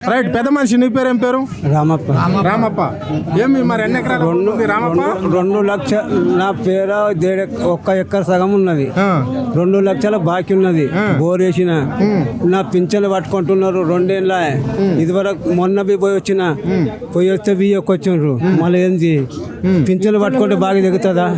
Right. పెద్ద మనిషి, నీ పేరు ఏం పేరు? రామప్ప. రామప్ప. ఏమి మరి ఎన్ని ఎకరాలు ఉంది రామప్ప? 2 లక్షలు నా పేరు. 1 ఎకర సగం ఉన్నది. 2 లక్షల బాకీ ఉన్నది. బోర్ వేసిన నా పింఛన్లు పట్టుకుంటున్నారు 2 ఏళ్ళ. ఇదివరకు మొన్న పోయి వస్తే బియ్యకొచ్చిండ్రు. మళ్ళీ ఏంది పింఛన్లు పట్టుకుంటే బాగా దిగుతుందా?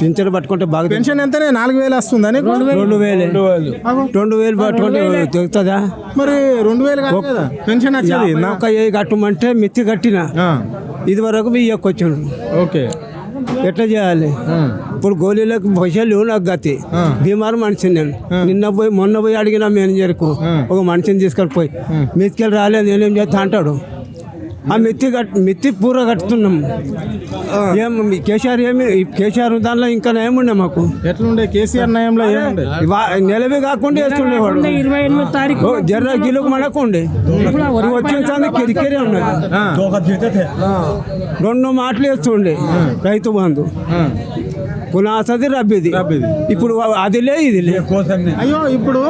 పింఛన్లు పట్టుకుంటే బాగా పెన్షన్ ఎంతనే? 4,000 వస్తుందని. 2,000 పట్టుకుంటే దిగుతుందా? మరి 2,000 కాదు కదా పెన్షన్ వచ్చేది. ఒక కట్టమంటే మిత్తి కట్టిన ఇది వరకు బియ్యకొచ్చిండ్రు. ఓకే, ఎట్లా చేయాలి ఇప్పుడు? గోళీలకు పైసలు లేవు నాకు. గతి బీమారు మనిషిని నేను మొన్న పోయి అడిగిన మేనేజర్కు ఒక మనిషిని తీసుకొని పోయి మిత్తికెళ్ళి రాలేదు నేనేం చేస్తా అంటాడు. ఆ మిత్తి పూర కట్టుతున్నాం. కేసీఆర్ దానిలో ఇంకా నయం ఉండే మాకు. ఎట్లుండే కేసీఆర్ నయంలో? నెలవి కాకుండా వేస్తుండేవాడు. 28వ తారీఖు జర్ర గిలుకు మనకుండే వచ్చిన కిరికిరే ఉన్నది. 2 మాటలు వేస్తుండే రైతు బంధు పునాసది రబ్బిది. ఇప్పుడు అది లే ఇది లే. అయ్యో, ఇప్పుడు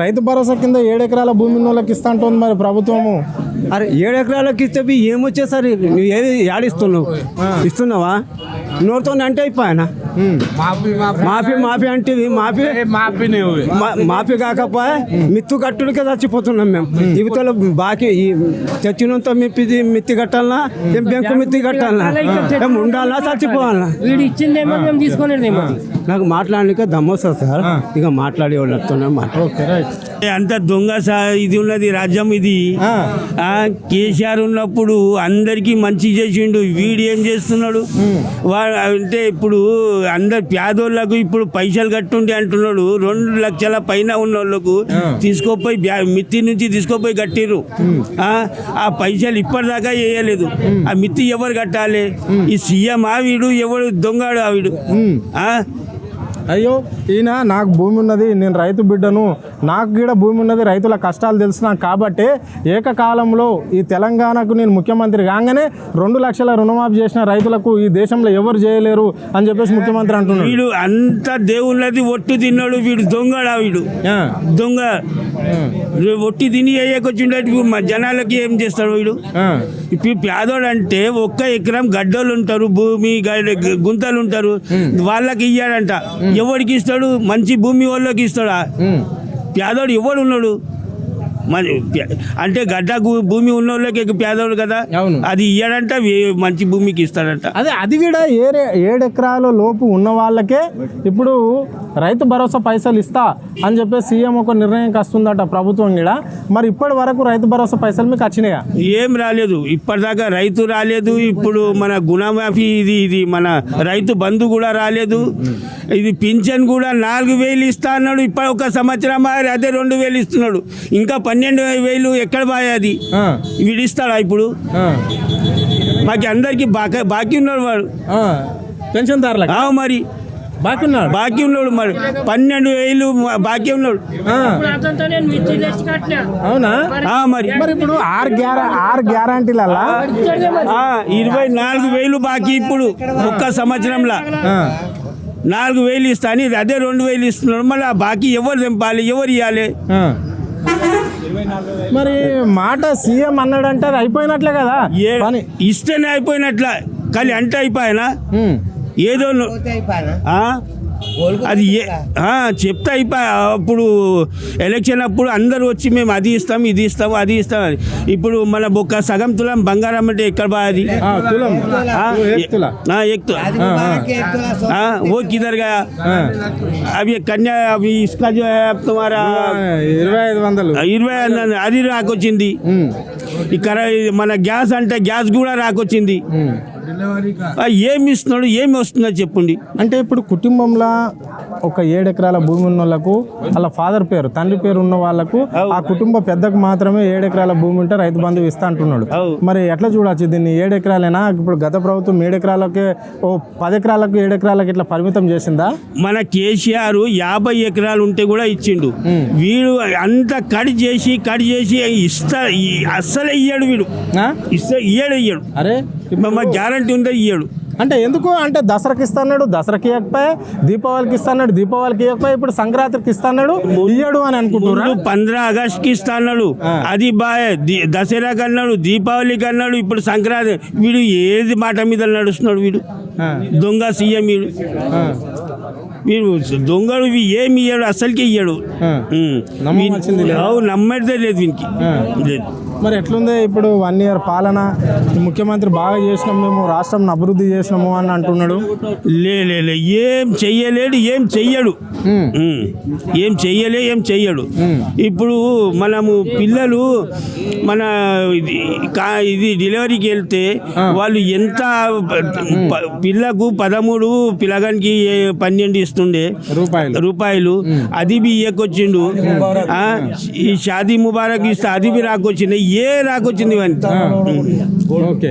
రైతు భరోసా కింద 7 ఎకరాల భూమి ఉన్న వాళ్ళకి ఇస్తా అంటుంది మరి ప్రభుత్వము. అరే 7 ఎకరాలకి ఇస్తే ఏమొచ్చేసరి నువ్వు ఏది యాడిస్తున్నావు? ఇస్తున్నావా? నోరుతో అంటే అయిపోయానా? మాఫీ అంటే మాఫీ కాకపోయా మిత్తు కట్టుడికే చచ్చిపోతున్నాం మేము. ఇవతల బాకీ చచ్చినంత మిత్తి కట్టాలనా? బెంకు మిత్తి కట్టాలనా? ఉండాలనా? చచ్చిపోవాలనా? వీడు ఇచ్చిందేమో మేము తీసుకునేదేమో. నాకు మాట్లాడలేక దమ్మొస్తా సార్. ఇక మాట్లాడే వాళ్ళతోనే అంత దొంగ ఇది ఉన్నది రాజ్యం ఇది. కేసీఆర్ ఉన్నప్పుడు అందరికీ మంచి చేసిండు. వీడు ఏం చేస్తున్నాడు? అంటే ఇప్పుడు అందరు పేదోళ్ళకు ఇప్పుడు పైసలు కట్టుండి అంటున్నాడు. 2 లక్షల పైన ఉన్న వాళ్ళకు తీసుకోపోయి మిత్తి నుంచి తీసుకోపోయి కట్టిర్రు. ఆ పైసలు ఇప్పటిదాకా వేయలేదు. ఆ మిత్తి ఎవరు కట్టాలి? ఈ సీఎం వీడు ఎవడు దొంగడు వీడు. అయ్యో, ఈయన నాకు భూమి ఉన్నది, నేను రైతు బిడ్డను, నాకు కూడా భూమి ఉన్నది, రైతుల కష్టాలు తెలుసు కాబట్టి ఏకకాలంలో ఈ తెలంగాణకు నేను ముఖ్యమంత్రి కాగానే 2 లక్షల రుణమాఫీ చేసిన రైతులకు ఈ దేశంలో ఎవరు చేయలేరు అని చెప్పేసి ముఖ్యమంత్రి అంటున్నాడు. వీడు అంత దేవుళ్ళది ఒట్టు తిన్నాడు. వీడు దొంగడా? వీడు దొంగ. ఒట్టి తిని వేయకొచ్చిండేటి జనాలకి ఏం చేస్తాడు వీడు? ఇప్పుడు పేదోడు అంటే 1 ఎకరం గడ్డలు ఉంటారు, భూమి గుంతలు ఉంటారు, వాళ్ళకి ఇయ్యాడంట. ఎవరికి ఇస్తాడు? మంచి భూమి వాళ్ళకి ఇస్తాడా? పేదోడు ఎవడు ఉన్నాడు? అంటే గడ్డ భూమి ఉన్న వాళ్ళకి పేదోడు కదా, అది ఇయ్యాడంట. మంచి భూమికి ఇస్తాడంట. అది కూడా 7 ఎకరాల లోపు ఉన్న వాళ్ళకే ఇప్పుడు రైతు భరోసా పైసలు ఇస్తా అని చెప్పి సీఎం ఒక నిర్ణయం వస్తుందట ప్రభుత్వం కూడా. మరి ఇప్పటి వరకు రైతు భరోసా పైసలు మీకు వచ్చినాయా? ఏం రాలేదు ఇప్పటిదాకా. రైతు రాలేదు. ఇప్పుడు మన గుణమాఫీ ఇది మన రైతు బంధు కూడా రాలేదు. ఇది పింఛన్ కూడా 4,000 ఇస్తా అన్నాడు. ఇప్పుడు 1 సంవత్సరం అదే 2,000 ఇస్తున్నాడు. ఇంకా 12,000 ఎక్కడ పోయాది? వీడిస్తాడా ఇప్పుడు? మాకు అందరికి బాకీ ఉన్నాడు వాడు. పెన్షన్దారులకు మరి బాకీ ఉన్నాడు. మరి 12,000 బాకీ ఉన్నాడు. అవునా? మరి ఇప్పుడు 6 గ్యారంటీలల్లా 24,000 బాకీ ఇప్పుడు 1 సంవత్సరంలో. 4,000 ఇస్తా అని అదే 2,000 ఇస్తున్నాడు. మళ్ళీ ఆ బాకీ ఎవరు తెంపాలి? ఎవరు ఇవ్వాలి? మరి మాట సీఎం అన్నాడంటే అది అయిపోయినట్లే కదా. ఇస్తేనే అయిపోయినట్లే. కానీ అంటే అయిపోయినా ఏదో అది చెప్తే అయిపోయా. అప్పుడు ఎలక్షన్ అప్పుడు అందరూ వచ్చి మేము అది ఇస్తాం, ఇది ఇస్తాం, అది ఇస్తాం అని. ఇప్పుడు మన సగం తులం బంగారం అంటే ఎక్కడ బాది? वो किधर गया? अभी कन्या अभी इसका जो है अब तुम्हारा 25,000 అది రాకొచ్చింది. ఇక్కడ మన గ్యాస్ అంటే గ్యాస్ కూడా రాకొచ్చింది. ఏమి ఇస్తున్నాడు? ఏమి వస్తుందో చెప్పండి. అంటే ఇప్పుడు కుటుంబంలో ఒక 7 ఎకరాల భూమి ఉన్న వాళ్ళకు వాళ్ళ ఫాదర్ పేరు, తండ్రి పేరు ఉన్న వాళ్ళకు, ఆ కుటుంబ పెద్దకు మాత్రమే 7 ఎకరాల భూమి ఉంటే రైతు బంధు ఇస్తా అంటున్నాడు. మరి ఎట్లా చూడొచ్చు దీన్ని? 7 ఎకరాలేనా? ఇప్పుడు గత ప్రభుత్వం 7 ఎకరాలకే 10 ఎకరాలకు 7 ఎకరాలకు ఇట్లా పరిమితం చేసిందా? మన కేసీఆర్ 50 ఎకరాలు ఉంటే కూడా ఇచ్చిండు. వీడు అంత కట్ చేసి అస్సలే ఇయ్యాడు. వీడు ఇయ్యాడు. అరే గ్యారంటీ ఉంటే ఇయ్యాడు. అంటే ఎందుకు అంటే దసరాకి ఇస్తాడు, దసరాకి ఇవ్వకపోయా, దీపావళికి ఇస్తాడు, దీపావళికి ఇవ్వకపోయా, ఇప్పుడు సంక్రాంతికి ఇస్తాడు, ఇయ్యడు అని అనుకుంటున్నా. 15 ఆగస్టుకి ఇస్తాడు, అది బాయ్. దసరాకి అన్నాడు, దీపావళికి అన్నాడు, ఇప్పుడు సంక్రాంతి. వీడు ఏది మాట మీద నడుస్తున్నాడు వీడు, దొంగ సీఎం వీడు. వీడు దొంగడు, ఏమి ఇయ్యాడు, అసలుకే ఇయ్యాడు. నమ్మవలసింది లేదు. నమ్మదే లేదు వీనికి, లేదు. మరి ఎట్లుంది ఇప్పుడు 1 year పాలన? ముఖ్యమంత్రి బాగా చేసినాం, మేము రాష్ట్రం అభివృద్ధి చేసినాము అని అంటున్నాడు. లే ఏం చెయ్యలేడు, ఏం చెయ్యడు. ఏం చెయ్యడు. ఇప్పుడు మనము పిల్లలు మన ఇది డెలివరీకి వెళ్తే వాళ్ళు ఎంత పిల్లకు 13, పిల్లగానికి 12 ఇస్తుండే రూపాయలు, అది బి ఇయ్యకొచ్చిండు. ఈ షాదీ ముబారక్ ఇస్తే అది బి రాకొచ్చింది, రాకొచ్చింది ఇవన్నీ. ఓకే.